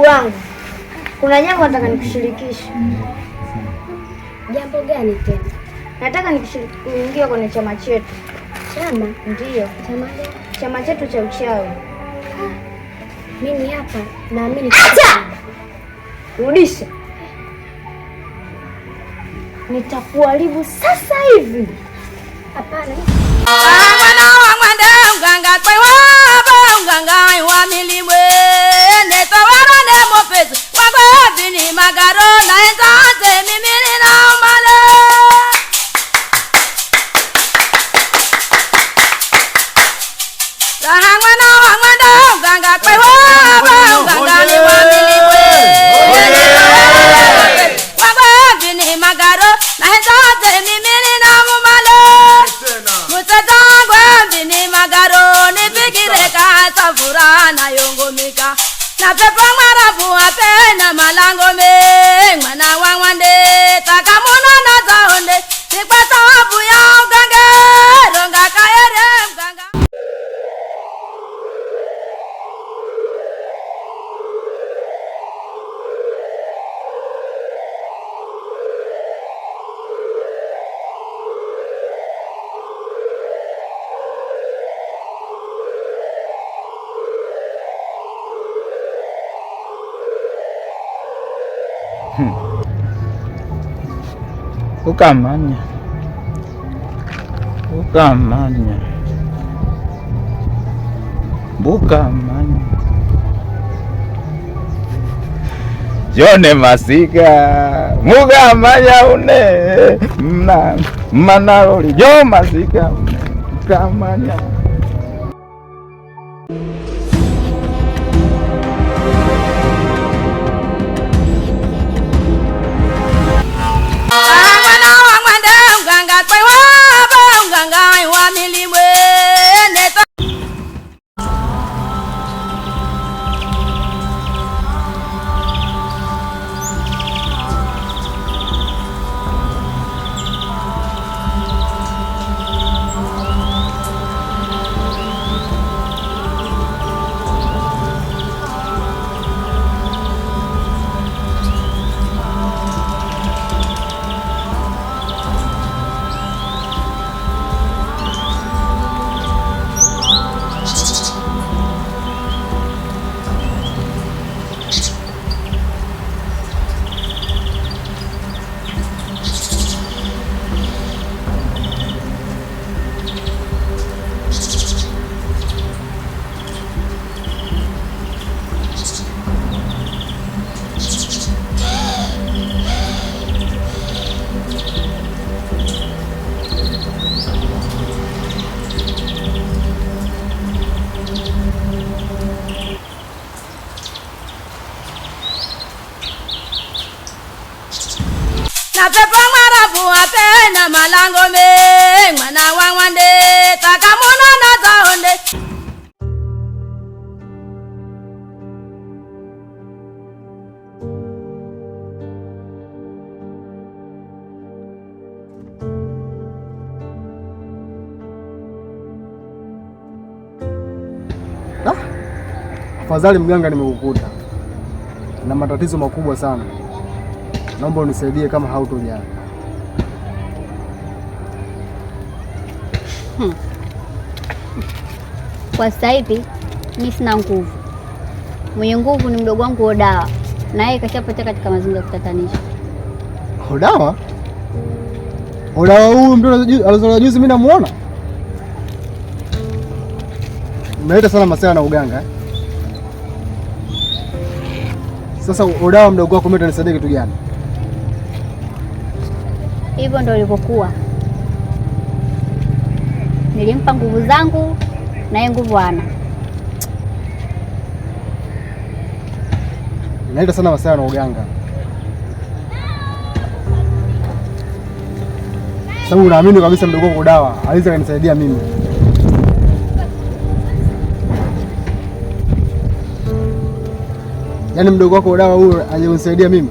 Mdogo wangu, kuna jambo nataka nikushirikishe. Jambo gani tena? Nataka kuingia kwenye chama chetu. Chama? Ndiyo. Chama gani? Chama chetu cha uchawi. Mimi hapa naamini. Acha! Rudisha. Nitakuharibu sasa hivi. Hapana. Mwana wa mwende unganga kwa waba unganga wa milimwe neto warone mopezi wangwa bini magaro na enzanze mimini na umale Raha mwana wa mwende unganga kwa waba unganga wa milimwe wangwa bini magaro na enzanze mimini na umale Mutatangwa bini magaro nipigire kasa furana yongomika na pepo marabu apena malango me mwana wa mwande takamuna na zaonde nikwa sababu ya uganga ronga kayere mganga Ukamanya bukamanya Jone masika mukamanya une manaroli jo masika une ukamanya na pepo marabu apena malango me mwana wa mwande takamuna na zaonde Afadhali mganga nimekukuta na matatizo makubwa sana. Naomba unisaidie kama hautojali. Kwa sasa hivi mimi sina nguvu. Mwenye nguvu ni mdogo wangu Odawa, na yeye kashapotea katika mazingira ya kutatanisha. Odawa? Odawa huyu mtu alizaliwa juzi mimi namuona? Umeleta sana masuala na uganga. Sasa Odawa mdogo wako mimi atanisaidia kitu gani? Hivyo ndio ilivyokuwa. Nilimpa nguvu zangu na yeye nguvu ana. Umeleta sana masuala na uganga. Sababu unaamini kabisa mdogo wako Odawa aliweza kunisaidia mimi. Yaani mdogo wako Odawa huyu aliyenisaidia mimi.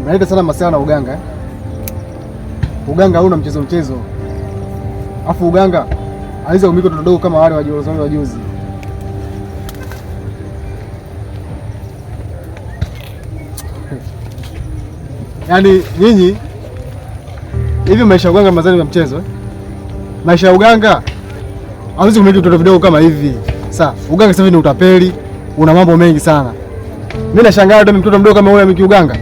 Umeleta sana masuala na uganga. Uganga hauna mchezo. Afu uganga aliweza kumika mtoto mdogo kama wale wa juzi. Yaani nyinyi hivi maisha ya uganga mazani ya mchezo. Maisha ya uganga hawezi kumiliki vitoto vidogo kama hivi. Sasa uganga sasa hivi ni utapeli, una mambo mengi sana. Mimi nashangaa hata mtoto mdogo kama wewe amekiuganga.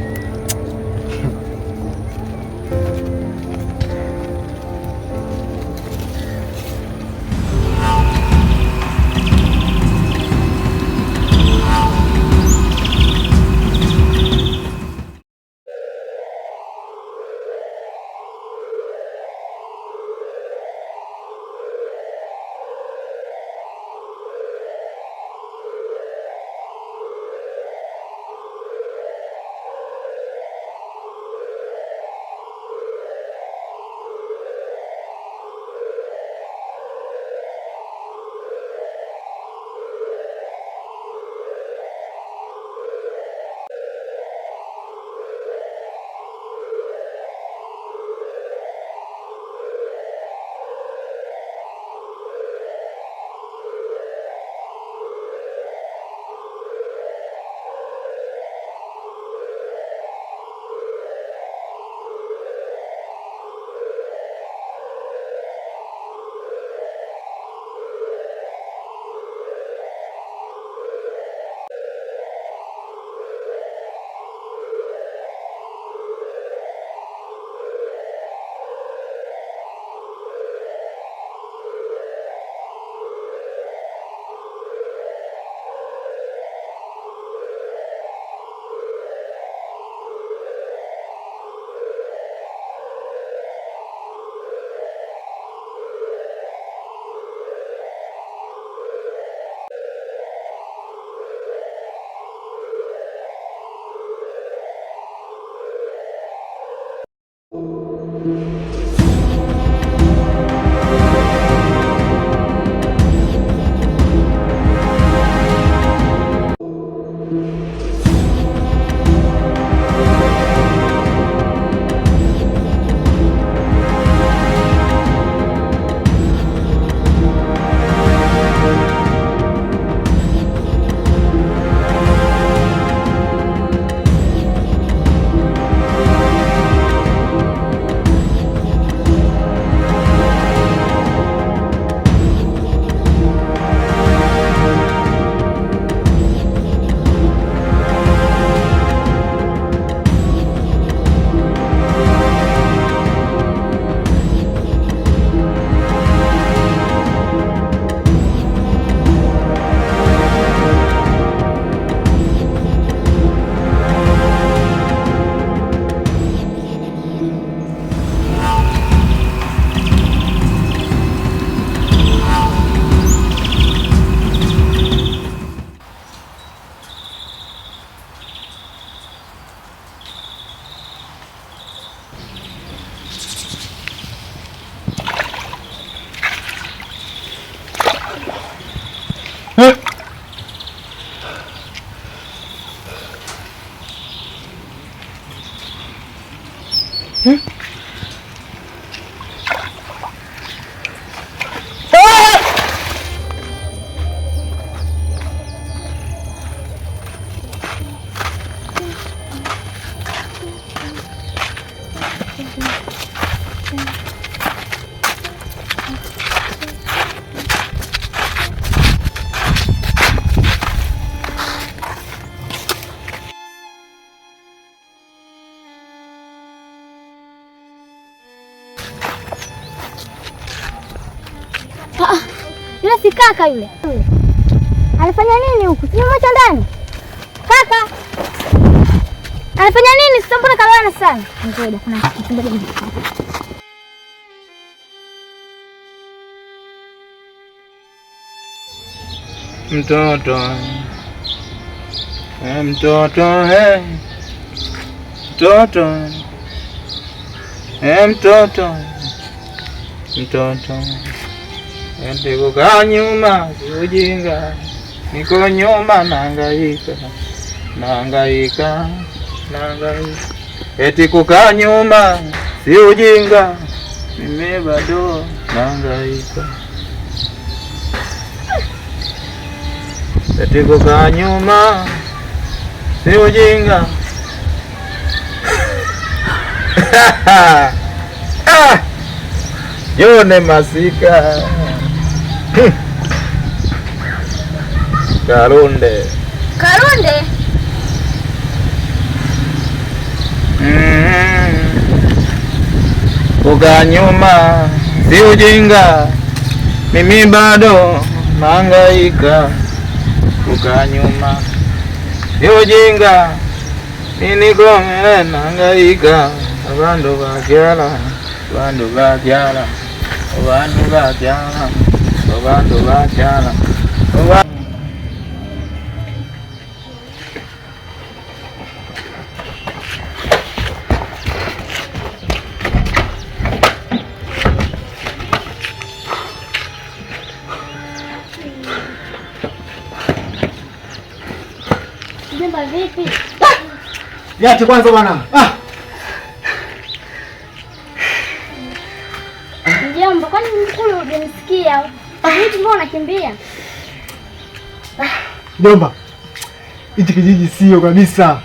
Yule si kaka yule. Anafanya nini huku? Nimemwacha ndani. Kaka. Anafanya nini? Sasa mbona kalawana sana? Ngoja kuna kitu mbele. Mtoto. Mtoto. Mtoto. Mtoto. Mtoto. Eti kukaa nyuma si ujinga, niko nyuma nahangaika, nahangaika, nahangaika. Eti kukaa nyuma si ujinga, mimi bado nahangaika. Eti kukaa nyuma si ujinga, Yone Masika. Karunde. Karunde? Kukaa nyuma si ujinga, mimi bado nahangaika. Kukaa nyuma si ujinga, mimi niko nahangaika. Abantu bakyala, abantu bakyala, abantu bakyala, abantu bakyala. Mjomba vipi? Yati kwanza bwana. Mjomba, kwani mkulu unanisikia? Vipi mbona unakimbia? Mjomba. Hichi kijiji sio kabisa.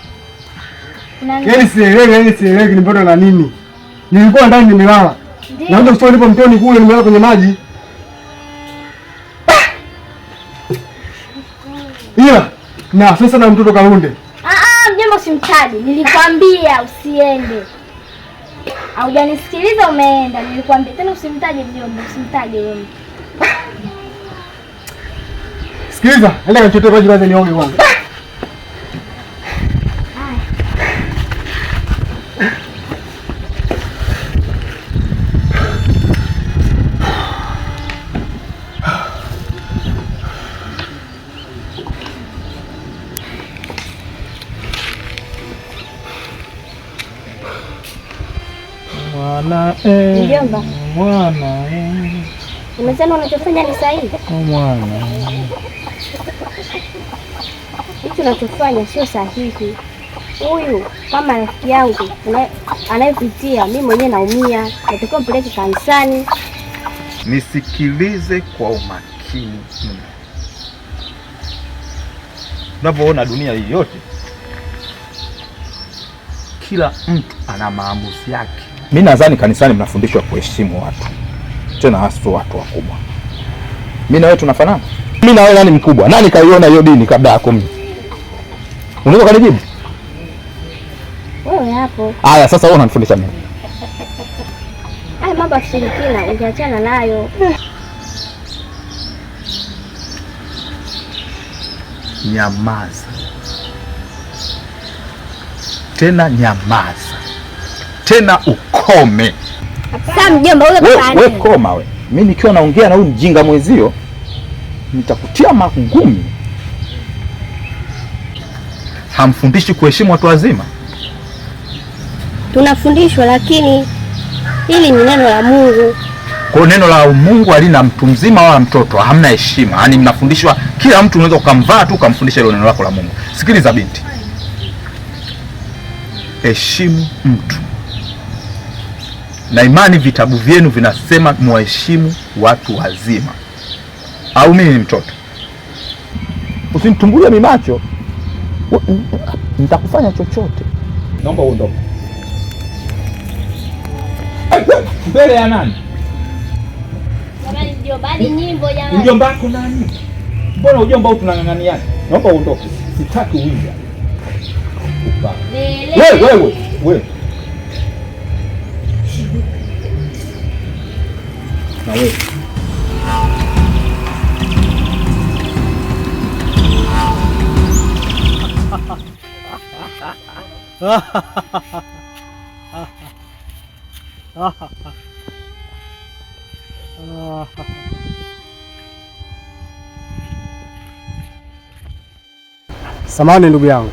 Yaani sielewi nimepata na nini. Nilikuwa ndani nimelala. Naanza kusoma nipo mtoni kule nimelala kwenye maji. Ila na sasa na mtoto Karunde. Mjomba usimtaje. Nilikwambia usiende. Haujanisikiliza umeenda. Nilikwambia tena usimtaje mjomba, usimtaje wewe. Sikiliza, enda kanichote maji kwanza nioge kwanza. Mwana Mjomba. Mwana Umesema unachofanya ni sahihi? Mwana. Hicho unachofanya sio sahihi. Huyu kama rafiki yangu anayepitia, mimi mwenyewe naumia. Natakiwa mpeleke kanisani. Nisikilize kwa umakini mno. Unapoona dunia hii yote, kila mtu ana maamuzi yake. Mimi nadhani kanisani mnafundishwa kuheshimu watu, tena hasa watu wakubwa. Mimi na wewe tunafanana? Mimi na wewe nani mkubwa? Nani kaiona hiyo dini kabla yako mimi? Unaweza kunijibu? Wewe hapo. Haya, sasa wewe unanifundisha nini? Haya mambo ya kushirikina ungeachana nayo. Nyamaza. Tena nyamaza. Tena ukome. Sasa mjomba wewe koma wewe. Mimi nikiwa naongea na huyu mjinga mwezio nitakutia magumi. Hamfundishi kuheshimu watu wazima? Tunafundishwa, lakini hili ni neno la Mungu. Kwa neno la Mungu halina mtu mzima wala mtoto, hamna heshima. Yaani mnafundishwa kila mtu unaweza kumvaa tu kumfundisha ile neno lako la Mungu. Sikiliza binti. Heshimu mtu. Na imani vitabu vyenu vinasema muheshimu watu wazima. Au mimi ni mtoto? Usinitumbulie mimacho. Nitakufanya chochote. Naomba uondoke. Mbele ya nani? Jamani mjomba, ni nyimbo jamani. Mjomba wako nani? Mbona ujomba huu tunang'ang'aniana? Naomba uondoke. Sitaki uingia. Wewe. Na wewe. Samahani ndugu yangu,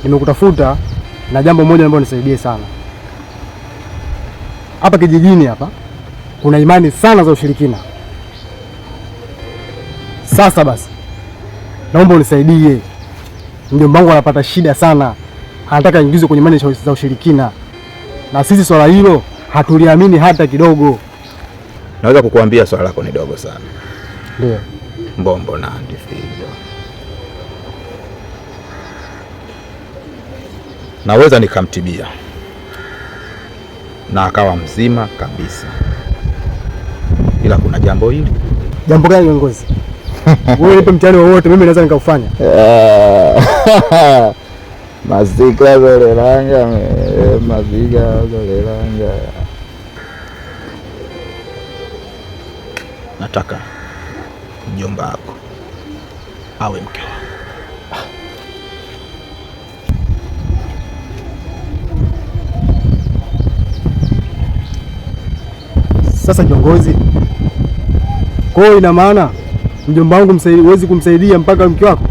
nimekutafuta na jambo moja ambalo nisaidie sana. Hapa kijijini hapa kuna imani sana za ushirikina. Sasa basi naomba unisaidie. Mjomba wangu anapata shida sana, anataka ingizwe kwenye imani za ushirikina, na sisi swala hilo hatuliamini hata kidogo. Naweza kukuambia swala lako ni dogo sana. Ndio. Mbombo na ndifido. Naweza nikamtibia. na akawa mzima kabisa, ila kuna jambo hili. Jambo gani kiongozi? Wewe nipe mtihani wowote, mimi naweza nikaufanya. Masika zolelanga, masika zolelanga. Nataka mjomba wako awe mke wangu. Sasa kiongozi, kwa hiyo ina maana mjomba wangu huwezi kumsaidia mpaka mke wako?